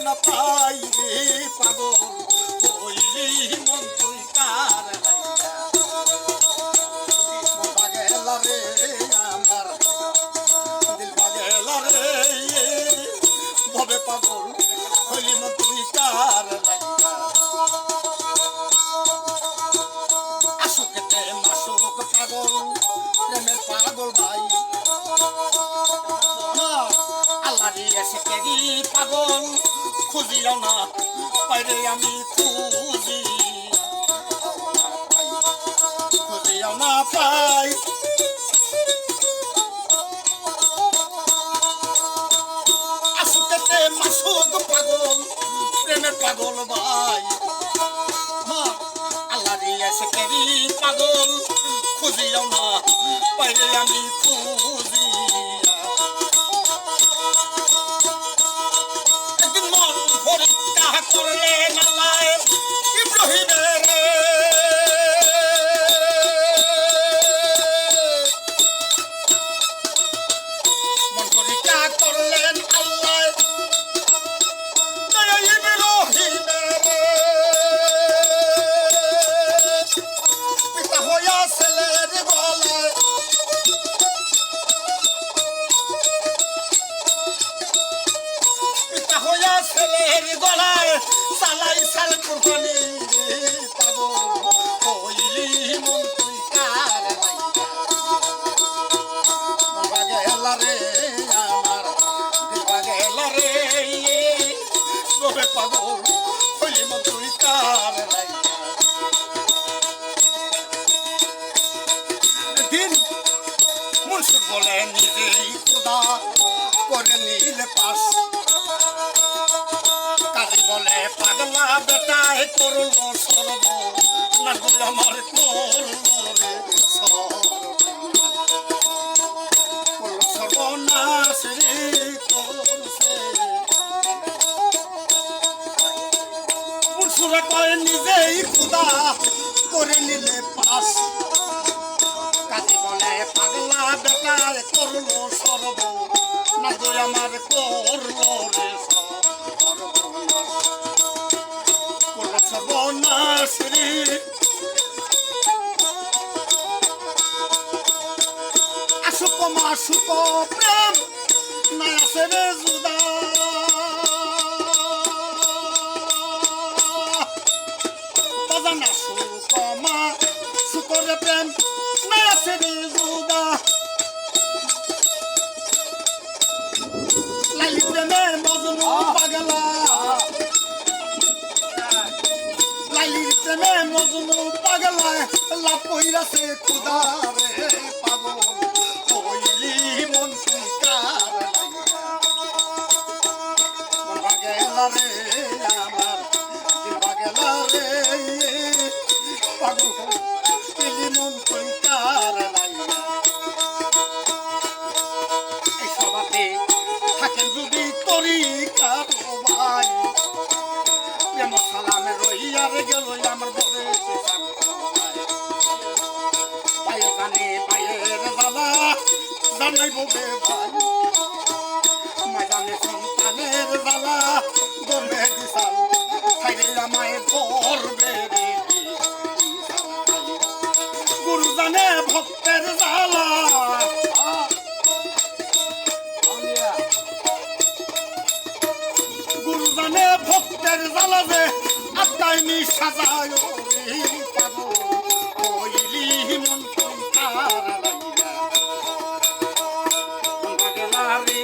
না পাই রে পাগল হইলি মন তুই কার পাগেলা রে আমার দিল পাগেলা রে ভবে পাগল হইলি মন তুই কার আসুকেতে মাসুক পাগল প্রেমের পাগল ভাই পাগল খুঁজিও না পাইরে আমি খুঁজিও না পাই আসুকেতে মাসুক পাগল প্রেমের পাগল ভাই আল্লাহ দিয়েছে কেরি পাগল খুঁজিও না পাইরে আমি করলেন আল্লাহ ইব্রাহিমের মন পরীক্ষা করলেন আল্লাহ ইব্রাহিমের পিতা হইয়া ছেলের গলায় পিতা হইয়া ছেলের গলায় সালাই সাল কুরবানি পাগল হইলি মন তুই কার বাগেলা রে আমার বাগেলা রে রবে পাগল হইলি মন তুই কার দিন মুনসুর বলে নিজেই খোদা করে নিলে পাশ বলে পাগলা বেটায় করলো সর্ব না আমার করলো সর্বনাশ রে করছে পুরুষরা কয় নিজেই খুদা করে নিলে পাশ কাজে বলে পাগলা বেটায় করলো সর্ব না আমার করলো রে সর্বনাশী আসুক মাসুক প্রেম নাই আছে রে জুদা বাজান আসুক মাসুক রে প্রেম নাই আছে রে জুদা লাইলি প্রেমে মজনু পাগলা প্রেমে মজনু পাগলায় লাভ কইরাছে খুদা রে পাগল হইলি মন তুই কার বাগেলা রে আমার বাগেলা রে পাগল হইলি মন তুই কার এই সবাতে থাকেন যদি করি কারো ভাই প্রেম সালামে রইয়ার গেল আমার বলে ভাইয়ে জানে ভাইয়ের জ্বালা জানাই ববে ভাই মা জানে সন্তানের জ্বালা গর্বে দিশাল খাইলে আমায় ধরবে রে গুরু জানে ভক্তের জ্বালা গুরু জানে ভক্তের জ্বালা যে আত্মাইনি সাজায় পাগল হইলি মন তুই কার বাগেলা রে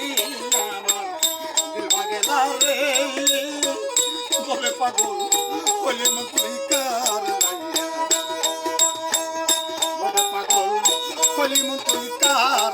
আমার দিল বাগেলা রে বলে পাগল হইলি মন তুই কার বলে পাগল হইলি মন তুই কার